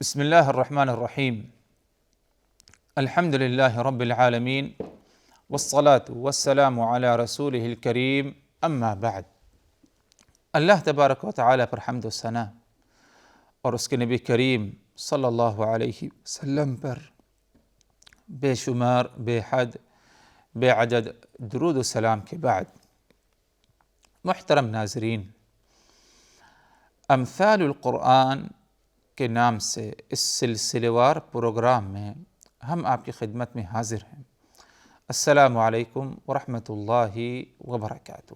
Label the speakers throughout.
Speaker 1: بسم الله الرحمن الرحيم. الحمد لله رب العالمين والصلاة والسلام على رسوله الكريم. اما بعد، اللہ تبارک و تعالیٰ پر حمد و ثنا اور اس کے نبی کریم صلی اللہ علیہ وسلم پر بے شمار بے حد بے عدد درود و سلام کے بعد، محترم ناظرین، امثال القرآن کے نام سے اس سلسلے وار پروگرام میں ہم آپ کی خدمت میں حاضر ہیں۔ السلام علیکم ورحمۃ اللہ وبرکاتہ۔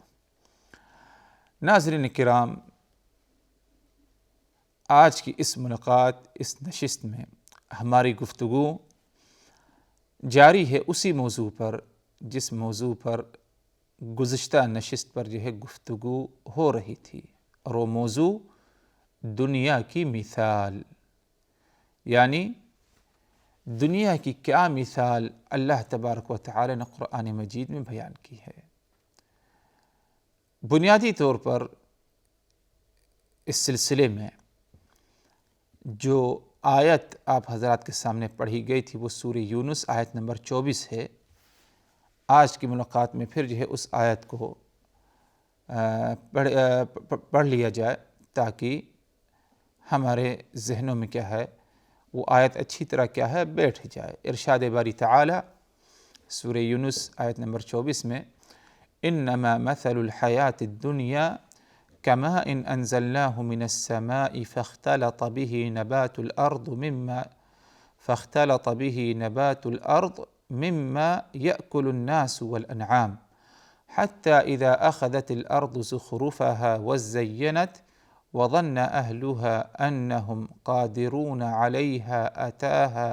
Speaker 1: ناظرین کرام، آج کی اس ملاقات، اس نشست میں ہماری گفتگو جاری ہے اسی موضوع پر جس موضوع پر گزشتہ نشست پر گفتگو ہو رہی تھی، اور وہ موضوع دنیا کی مثال، یعنی دنیا کی کیا مثال اللہ تبارک و تعالی نے قرآن مجید میں بیان کی ہے۔ بنیادی طور پر اس سلسلے میں جو آیت آپ حضرات کے سامنے پڑھی گئی تھی وہ سورہ یونس آیت نمبر 24 ہے۔ آج کی ملاقات میں پھر اس آیت کو پڑھ لیا جائے تاکہ ہمارے ذہنوں میں کیا ہے وہ آیت اچھی طرح کیا ہے بیٹھ جائے۔ ارشاد باری تعالی سورہ یونس آیت نمبر 24 میں، انما مثل الحیات الدنیا كماء انزلناه من السماء فاختلط به نبات الأرض مما يأكل الناس والأنعام حتى إذا أخذت الأرض زخرفها وزينت وظن أهلها أنهم قادرون عليها أتاها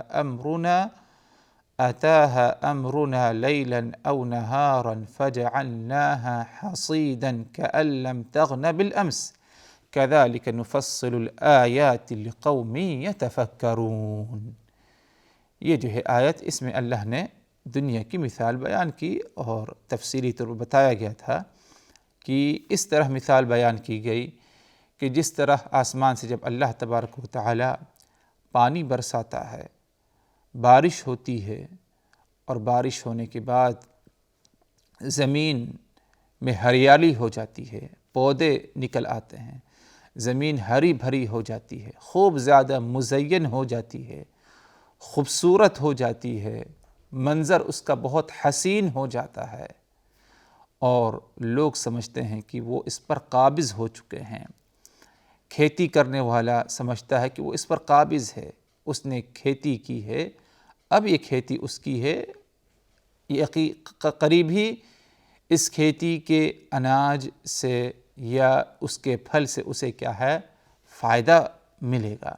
Speaker 1: أمرنا ليلا أو نهارا فجعلناها حصيدا كأن لم تغن بالأمس كذلك نفصل الآيات لقوم يتفكرون۔ یہ آیت، اس میں اللہ نے دنیا کی مثال بیان کی اور تفصیلی طور پر بتایا گیا تھا کہ اس طرح مثال بیان کی گئی کہ جس طرح آسمان سے جب اللہ تبارک و تعالی پانی برساتا ہے، بارش ہوتی ہے، اور بارش ہونے کے بعد زمین میں ہریالی ہو جاتی ہے، پودے نکل آتے ہیں، زمین ہری بھری ہو جاتی ہے، خوب زیادہ مزین ہو جاتی ہے، خوبصورت ہو جاتی ہے، منظر اس کا بہت حسین ہو جاتا ہے، اور لوگ سمجھتے ہیں کہ وہ اس پر قابض ہو چکے ہیں۔ کھیتی کرنے والا سمجھتا ہے کہ وہ اس پر قابض ہے، اس نے کھیتی کی ہے، اب یہ کھیتی اس کی ہے، قریب ہی اس کھیتی کے اناج سے یا اس کے پھل سے اسے کیا ہے فائدہ ملے گا۔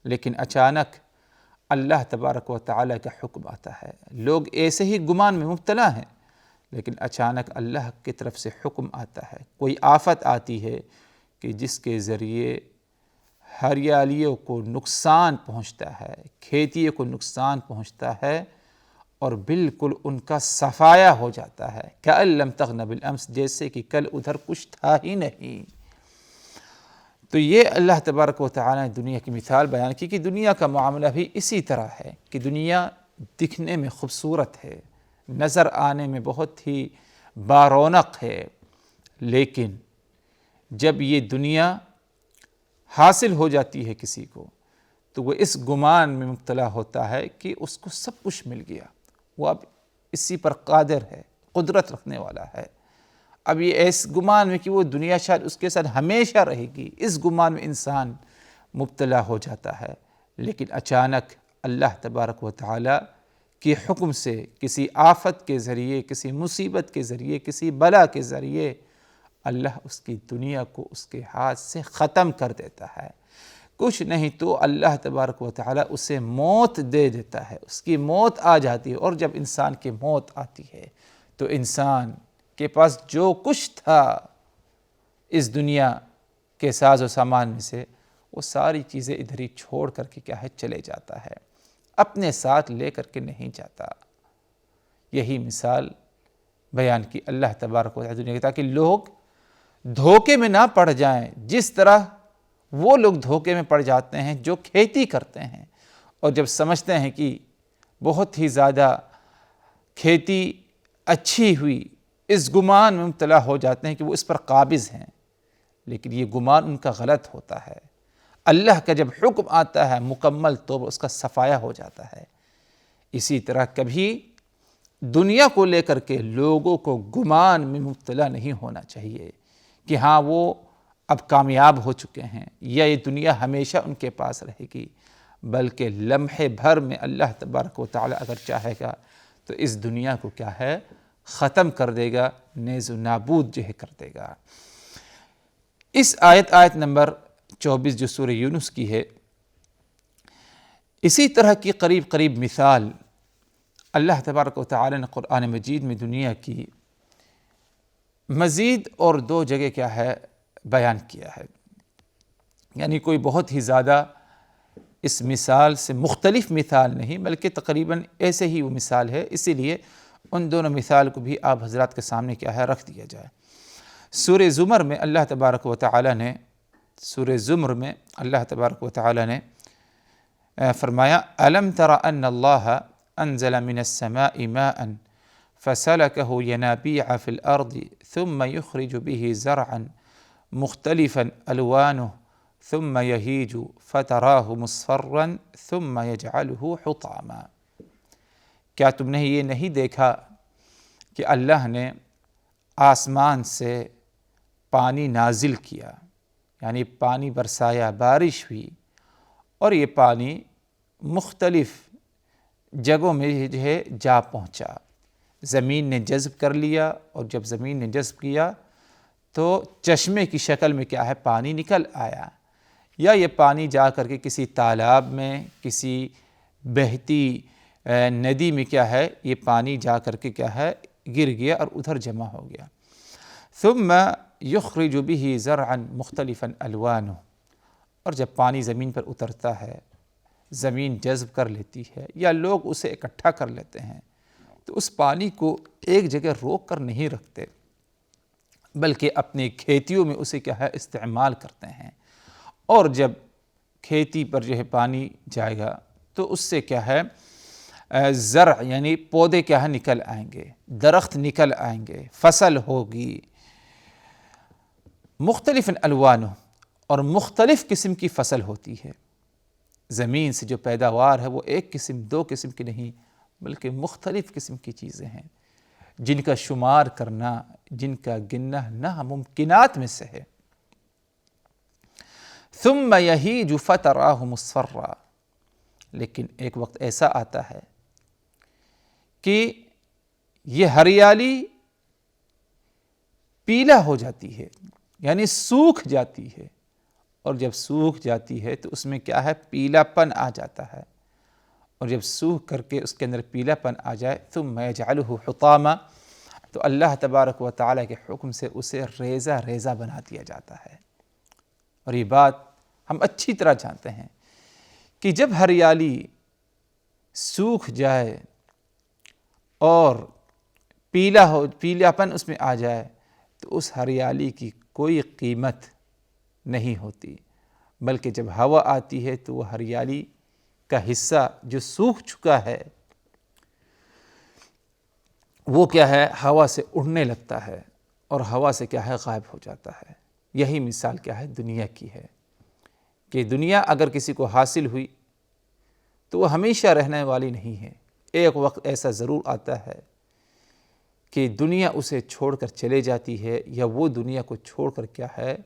Speaker 1: لیکن اچانک اللہ تبارک و تعالیٰ کا حکم آتا ہے، لوگ ایسے ہی گمان میں مبتلا ہیں، لیکن اچانک اللہ کی طرف سے حکم آتا ہے، کوئی آفت آتی ہے کہ جس کے ذریعے ہریالیوں کو نقصان پہنچتا ہے، کھیتیوں کو نقصان پہنچتا ہے، اور بالکل ان کا صفایا ہو جاتا ہے، کأن لم تغن بالامس، جیسے کہ کل ادھر کچھ تھا ہی نہیں۔ تو یہ اللہ تبارک و تعالیٰ نے دنیا کی مثال بیان کی کہ دنیا کا معاملہ بھی اسی طرح ہے کہ دنیا دکھنے میں خوبصورت ہے، نظر آنے میں بہت ہی بارونق ہے، لیکن جب یہ دنیا حاصل ہو جاتی ہے کسی کو تو وہ اس گمان میں مبتلا ہوتا ہے کہ اس کو سب کچھ مل گیا، وہ اب اسی پر قادر ہے، قدرت رکھنے والا ہے، اب یہ اس گمان میں کہ وہ دنیا شاید اس کے ساتھ ہمیشہ رہے گی، اس گمان میں انسان مبتلا ہو جاتا ہے۔ لیکن اچانک اللہ تبارک و تعالی کے حکم سے کسی آفت کے ذریعے، کسی مصیبت کے ذریعے، کسی بلا کے ذریعے اللہ اس کی دنیا کو اس کے ہاتھ سے ختم کر دیتا ہے۔ کچھ نہیں تو اللہ تبارک و تعالی اسے موت دے دیتا ہے، اس کی موت آ جاتی ہے، اور جب انسان کی موت آتی ہے تو انسان کے پاس جو کچھ تھا اس دنیا کے ساز و سامان میں سے، وہ ساری چیزیں ادھر ہی چھوڑ کر کے کیا ہے چلے جاتا ہے، اپنے ساتھ لے کر کے نہیں جاتا۔ یہی مثال بیان کی اللہ تبارک و تعالی دنیا کی، تاکہ لوگ دھوکے میں نہ پڑ جائیں۔ جس طرح وہ لوگ دھوکے میں پڑ جاتے ہیں جو کھیتی کرتے ہیں، اور جب سمجھتے ہیں کہ بہت ہی زیادہ کھیتی اچھی ہوئی، اس گمان میں مبتلا ہو جاتے ہیں کہ وہ اس پر قابض ہیں، لیکن یہ گمان ان کا غلط ہوتا ہے۔ اللہ کا جب حکم آتا ہے مکمل تو اس کا صفایا ہو جاتا ہے۔ اسی طرح کبھی دنیا کو لے کر کے لوگوں کو گمان میں مبتلا نہیں ہونا چاہیے کہ ہاں وہ اب کامیاب ہو چکے ہیں یا یہ دنیا ہمیشہ ان کے پاس رہے گی، بلکہ لمحے بھر میں اللہ تبارک و تعالی اگر چاہے گا تو اس دنیا کو کیا ہے ختم کر دے گا، نیز و نابود جو ہے کر دے گا۔ اس آیت نمبر 24 جو سورہ یونس کی ہے، اسی طرح کی قریب مثال اللہ تبارک و تعالی نے قرآن مجید میں دنیا کی مزید اور 2 جگہ کیا ہے بیان کیا ہے، یعنی کوئی بہت ہی زیادہ اس مثال سے مختلف مثال نہیں، بلکہ تقریباً ایسے ہی وہ مثال ہے، اسی لیے ان دونوں مثال کو بھی آپ حضرات کے سامنے کیا ہے رکھ دیا جائے۔ سورہ زمر میں اللہ تبارک و تعالی نے فرمایا أَلَمْ تَرَ أَنَّ اللَّهَ أَنزَلَ مِنَ السَّمَاءِ مَاءً فَسَلَكَهُ يَنَابِيعَ فِي الْأَرْضِ ثُمَّ يُخْرِجُ بِهِ زَرْعًا مُخْتَلِفًا أَلْوَانُهُ ثُمَّ يَهِيجُ فَتَرَاهُ مُصْفَرًّا ثُمَّ يَجْعَلُهُ حُطَامًا۔ کیا تم نے یہ نہیں دیکھا کہ اللہ نے آسمان سے پانی نازل کیا، یعنی پانی برسایا، بارش ہوئی، اور یہ پانی مختلف جگہوں میں جو ہے جا پہنچا، زمین نے جذب کر لیا، اور جب زمین نے جذب کیا تو چشمے کی شکل میں کیا ہے پانی نکل آیا، یا یہ پانی جا کر کے کسی تالاب میں، کسی بہتی ندی میں کیا ہے یہ پانی جا کر کے کیا ہے گر گیا اور ادھر جمع ہو گیا۔ ثم یخرج به زرعا مختلفا الوانه، اور جب پانی زمین پر اترتا ہے، زمین جذب کر لیتی ہے یا لوگ اسے اکٹھا کر لیتے ہیں، تو اس پانی کو ایک جگہ روک کر نہیں رکھتے، بلکہ اپنی کھیتیوں میں اسے کیا ہے استعمال کرتے ہیں، اور جب کھیتی پر جو ہے پانی جائے گا تو اس سے کیا ہے زرع یعنی پودے کیا ہے نکل آئیں گے، درخت نکل آئیں گے، فصل ہوگی، مختلف الوانہ، اور مختلف قسم کی فصل ہوتی ہے۔ زمین سے جو پیداوار ہے وہ ایک قسم 2 قسم کی نہیں، بلکہ مختلف قسم کی چیزیں ہیں جن کا شمار کرنا، جن کا گننا ناممکنات میں سے ہے۔ ثم یہیج فتراہ مصفرا، لیکن ایک وقت ایسا آتا ہے کہ یہ ہریالی پیلا ہو جاتی ہے، یعنی سوکھ جاتی ہے، اور جب سوکھ جاتی ہے تو اس میں کیا ہے پیلا پن آ جاتا ہے، اور جب سوکھ کر کے اس کے اندر پیلا پن آ جائے ثم یجعلہ حطاما، تو اللہ تبارک و تعالیٰ کے حکم سے اسے ریزہ ریزہ بنا دیا جاتا ہے۔ اور یہ بات ہم اچھی طرح جانتے ہیں کہ جب ہریالی سوکھ جائے اور پیلا پن اس میں آ جائے تو اس ہریالی کی کوئی قیمت نہیں ہوتی، بلکہ جب ہوا آتی ہے تو وہ ہریالی کا حصہ جو سوکھ چکا ہے وہ کیا ہے ہوا سے اڑنے لگتا ہے، اور ہوا سے کیا ہے غائب ہو جاتا ہے۔ یہی مثال کیا ہے دنیا کی ہے کہ دنیا اگر کسی کو حاصل ہوئی تو وہ ہمیشہ رہنے والی نہیں ہے، ایک وقت ایسا ضرور آتا ہے کہ دنیا اسے چھوڑ کر چلے جاتی ہے، یا وہ دنیا کو چھوڑ کر کیا ہے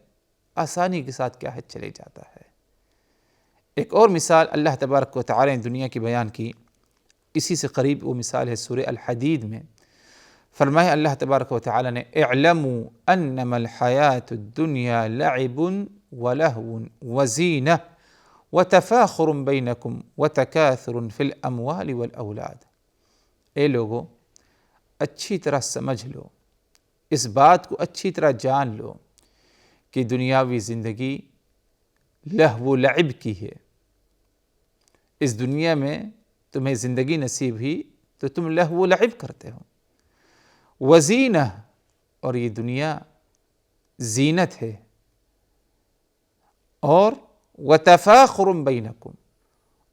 Speaker 1: آسانی کے ساتھ کیا ہے چلے جاتا ہے۔ ایک اور مثال اللہ تبارک و تعالی نے دنیا کی بیان کی، اسی سے قریب وہ مثال ہے سورہ الحدید میں، فرمایا اللہ تبارک و تعالی نے اعلموا انما الحیاة الدنیا لعب ولہو وزینہ وتفاخر بینکم وتکاثر فی الاموال والاولاد۔ اے لوگو اچھی طرح سمجھ لو، اس بات کو اچھی طرح جان لو کہ دنیاوی زندگی لہو و لعب کی ہے۔ اس دنیا میں تمہیں زندگی نصیب ہوئی تو تم لہو و لعب کرتے ہو، وزینہ، اور یہ دنیا زینت ہے، اور وتفاخر بینکم،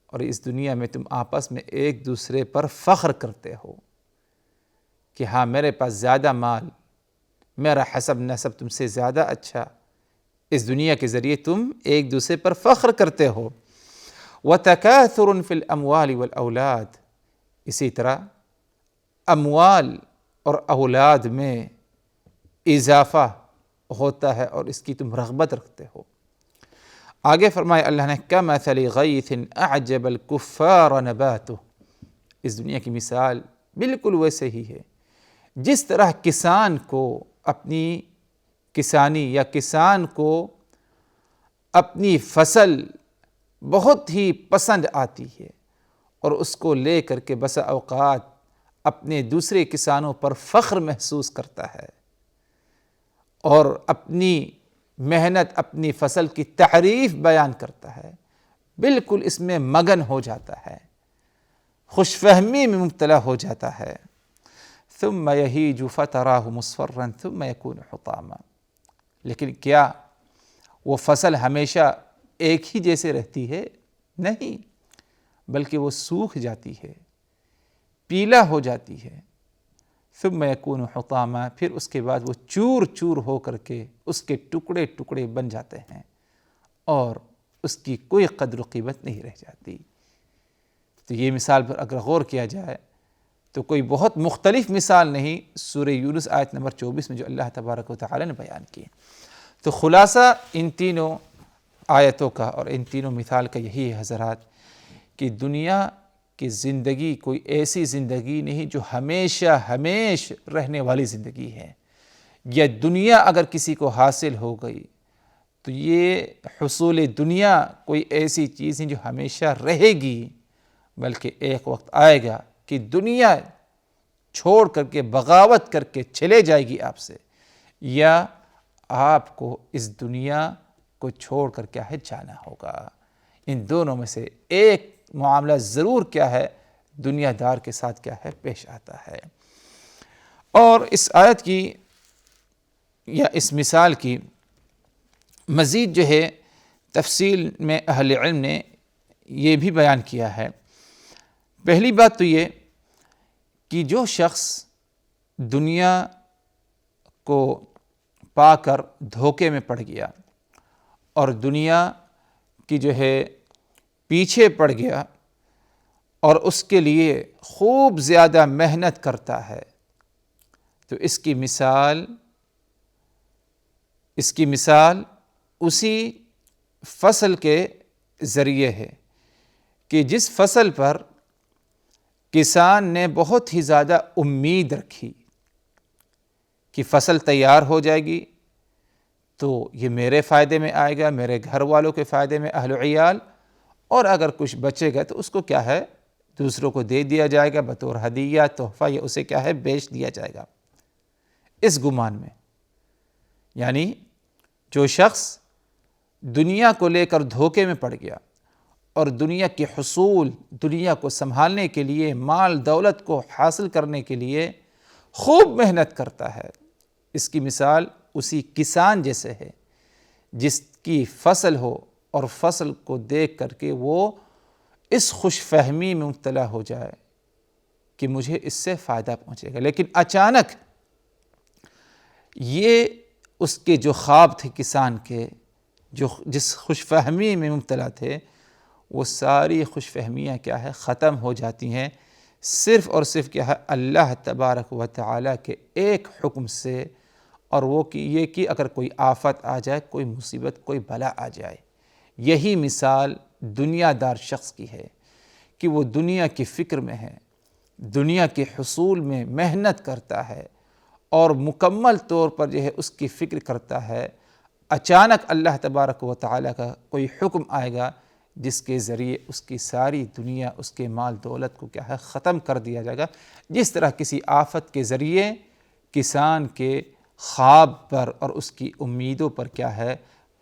Speaker 1: اور اس دنیا میں تم آپس میں ایک دوسرے پر فخر کرتے ہو کہ ہاں میرے پاس زیادہ مال، میرا حسب نسب تم سے زیادہ اچھا، اس دنیا کے ذریعے تم ایک دوسرے پر فخر کرتے ہو۔ وتکاثر فی الاموال والاولاد، اسی طرح اموال اور اولاد میں اضافہ ہوتا ہے اور اس کی تم رغبت رکھتے ہو۔ آگے فرمائے اللہ نے کمثل غیث اعجب الکفار نباتہ، اس دنیا کی مثال بالکل ویسے ہی ہے جس طرح کسان کو اپنی کسانی یا کسان کو اپنی فصل بہت ہی پسند آتی ہے اور اس کو لے کر کے بسا اوقات اپنے دوسرے کسانوں پر فخر محسوس کرتا ہے اور اپنی محنت اپنی فصل کی تعریف بیان کرتا ہے، بالکل اس میں مگن ہو جاتا ہے، خوش فہمی میں مبتلا ہو جاتا ہے۔ ثم یہیج فتراہ مصفرا ثم یکون حطاما، لیکن کیا وہ فصل ہمیشہ ایک ہی جیسے رہتی ہے؟ نہیں، بلکہ وہ سوکھ جاتی ہے، پیلا ہو جاتی ہے۔ ثم یکون حطاما، پھر اس کے بعد وہ چور چور ہو کر کے اس کے ٹکڑے ٹکڑے بن جاتے ہیں اور اس کی کوئی قدر و قیمت نہیں رہ جاتی۔ تو یہ مثال پر اگر غور کیا جائے تو کوئی بہت مختلف مثال نہیں، سورہ یونس آیت نمبر 24 میں جو اللہ تبارک و تعالی نے بیان کی۔ تو خلاصہ ان تینوں آیتوں کا اور ان تینوں مثال کا یہی ہے حضرات کہ دنیا کی زندگی کوئی ایسی زندگی نہیں جو ہمیشہ ہمیش رہنے والی زندگی ہے۔ یہ دنیا اگر کسی کو حاصل ہو گئی تو یہ حصول دنیا کوئی ایسی چیز نہیں جو ہمیشہ رہے گی، بلکہ ایک وقت آئے گا کہ دنیا چھوڑ کر کے بغاوت کر کے چلے جائے گی آپ سے، یا آپ کو اس دنیا کو چھوڑ کر کیا ہے جانا ہوگا۔ ان دونوں میں سے ایک معاملہ ضرور کیا ہے دنیا دار کے ساتھ کیا ہے پیش آتا ہے۔ اور اس آیت کی یا اس مثال کی مزید جو ہے تفصیل میں اہل علم نے یہ بھی بیان کیا ہے۔ پہلی بات تو یہ کہ جو شخص دنیا کو پا کر دھوکے میں پڑ گیا اور دنیا کی جو ہے پیچھے پڑ گیا اور اس کے لیے خوب زیادہ محنت کرتا ہے، تو اس کی مثال اسی فصل کے ذریعے ہے کہ جس فصل پر کسان نے بہت ہی زیادہ امید رکھی کہ فصل تیار ہو جائے گی تو یہ میرے فائدے میں آئے گا، میرے گھر والوں کے فائدے میں، اہل و عیال، اور اگر کچھ بچے گا تو اس کو کیا ہے دوسروں کو دے دیا جائے گا بطور ہدیہ تحفہ، یا اسے کیا ہے بیچ دیا جائے گا، اس گمان میں۔ یعنی جو شخص دنیا کو لے کر دھوکے میں پڑ گیا اور دنیا کے حصول، دنیا کو سنبھالنے کے لیے، مال دولت کو حاصل کرنے کے لیے خوب محنت کرتا ہے، اس کی مثال اسی کسان جیسے ہے جس کی فصل ہو اور فصل کو دیکھ کر کے وہ اس خوش فہمی میں مبتلا ہو جائے کہ مجھے اس سے فائدہ پہنچے گا، لیکن اچانک یہ اس کے جو خواب تھے کسان کے، جو جس خوش فہمی میں مبتلا تھے، وہ ساری خوش فہمیاں کیا ہے ختم ہو جاتی ہیں، صرف اور صرف کیا ہے اللہ تبارک و تعالیٰ کے ایک حکم سے، اور وہ کہ یہ کہ اگر کوئی آفت آ جائے، کوئی مصیبت، کوئی بلا آ جائے۔ یہی مثال دنیا دار شخص کی ہے کہ وہ دنیا کی فکر میں ہے، دنیا کے حصول میں محنت کرتا ہے اور مکمل طور پر جو ہے اس کی فکر کرتا ہے، اچانک اللہ تبارک و تعالیٰ کا کوئی حکم آئے گا جس کے ذریعے اس کی ساری دنیا، اس کے مال دولت کو کیا ہے ختم کر دیا جائے گا، جس طرح کسی آفت کے ذریعے کسان کے خواب پر اور اس کی امیدوں پر کیا ہے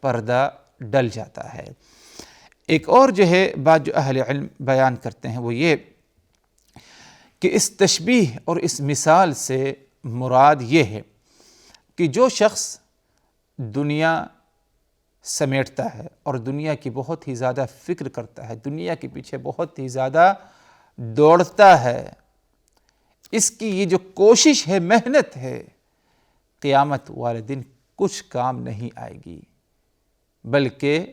Speaker 1: پردہ ڈل جاتا ہے۔ ایک اور جو ہے بات جو اہل علم بیان کرتے ہیں وہ یہ کہ اس تشبیہ اور اس مثال سے مراد یہ ہے کہ جو شخص دنیا سمیٹتا ہے اور دنیا کی بہت ہی زیادہ فکر کرتا ہے، دنیا کے پیچھے بہت ہی زیادہ دوڑتا ہے، اس کی یہ جو کوشش ہے، محنت ہے، قیامت والے دن کچھ کام نہیں آئے گی، بلکہ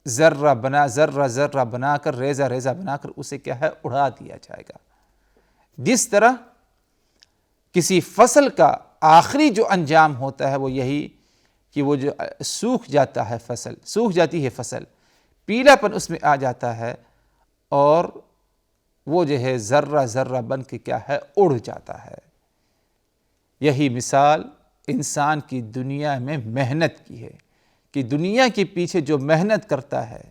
Speaker 1: ذرہ بنا کر، ریزہ ریزہ بنا کر اسے کیا ہے، اڑا دیا جائے گا۔ جس طرح کسی فصل کا آخری جو انجام ہوتا ہے وہ یہی کہ وہ جو سوکھ جاتی ہے فصل، پیلا پن اس میں آ جاتا ہے اور وہ جو ہے ذرہ بن کے کیا ہے، اڑ جاتا ہے۔ یہی مثال انسان کی دنیا میں محنت کی ہے کہ دنیا کے پیچھے جو محنت کرتا ہے،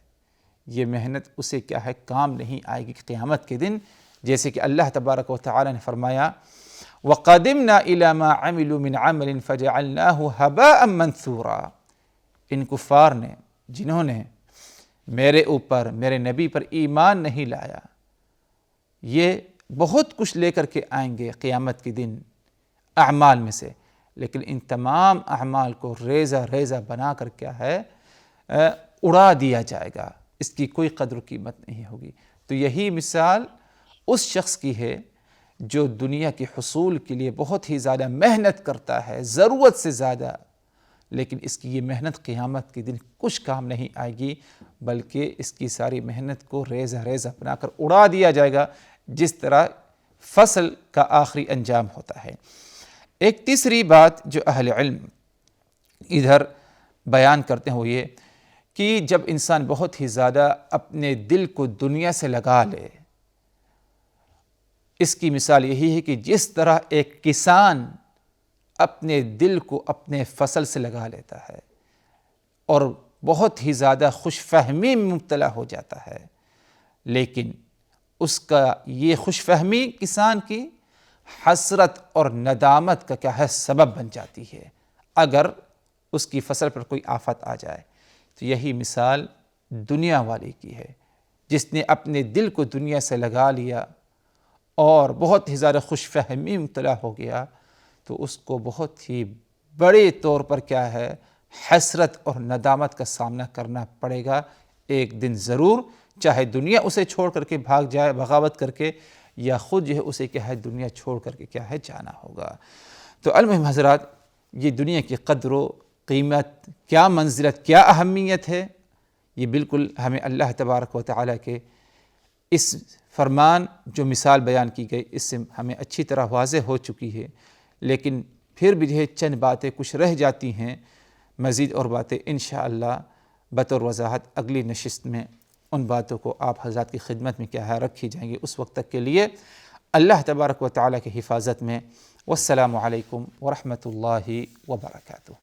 Speaker 1: یہ محنت اسے کیا ہے، کام نہیں آئے گی قیامت کے دن، جیسے کہ اللہ تبارک و تعالی نے فرمایا وَقَدِمْنَا إِلَى مَا عَمِلُوا مِنْ عَمَلٍ فَجَعَلْنَاهُ هَبَاءً مَنْثُورًا۔ ان کفار نے، جنہوں نے میرے اوپر، میرے نبی پر ایمان نہیں لایا، یہ بہت کچھ لے کر کے آئیں گے قیامت کے دن اعمال میں سے، لیکن ان تمام اعمال کو ریزہ ریزہ بنا کر کیا ہے، اڑا دیا جائے گا، اس کی کوئی قدر و قیمت نہیں ہوگی۔ تو یہی مثال اس شخص کی ہے جو دنیا کے حصول کے لیے بہت ہی زیادہ محنت کرتا ہے، ضرورت سے زیادہ، لیکن اس کی یہ محنت قیامت کے دن کچھ کام نہیں آئے گی، بلکہ اس کی ساری محنت کو ریزہ ریزہ بنا کر اڑا دیا جائے گا، جس طرح فصل کا آخری انجام ہوتا ہے۔ ایک تیسری بات جو اہل علم ادھر بیان کرتے ہیں وہ یہ کہ جب انسان بہت ہی زیادہ اپنے دل کو دنیا سے لگا لے، اس کی مثال یہی ہے کہ جس طرح ایک کسان اپنے دل کو اپنے فصل سے لگا لیتا ہے اور بہت ہی زیادہ خوش فہمی میں مبتلا ہو جاتا ہے، لیکن اس کا یہ خوش فہمی کسان کی حسرت اور ندامت کا کیا ہے، سبب بن جاتی ہے اگر اس کی فصل پر کوئی آفت آ جائے۔ تو یہی مثال دنیا والے کی ہے، جس نے اپنے دل کو دنیا سے لگا لیا اور بہت ہی زیادہ خوش فہمی میں مبتلا ہو گیا، تو اس کو بہت ہی بڑے طور پر کیا ہے، حسرت اور ندامت کا سامنا کرنا پڑے گا ایک دن ضرور، چاہے دنیا اسے چھوڑ کر کے بھاگ جائے بغاوت کر کے، یا خود جو ہے اسے کیا ہے، دنیا چھوڑ کر کے کیا ہے، جانا ہوگا۔ تو المہم حضرات، یہ دنیا کی قدر و قیمت، کیا منزلت، کیا اہمیت ہے، یہ بالکل ہمیں اللہ تبارک و تعالیٰ کے اس فرمان جو مثال بیان کی گئی اس سے ہمیں اچھی طرح واضح ہو چکی ہے، لیکن پھر بھی جو ہے چند باتیں کچھ رہ جاتی ہیں، مزید اور باتیں انشاءاللہ بطور وضاحت اگلی نشست میں ان باتوں کو آپ حضرات کی خدمت میں کیا ہے رکھی جائیں گی۔ اس وقت تک کے لیے اللہ تبارک و تعالیٰ کی حفاظت میں، والسلام علیکم ورحمۃ اللہ وبرکاتہ۔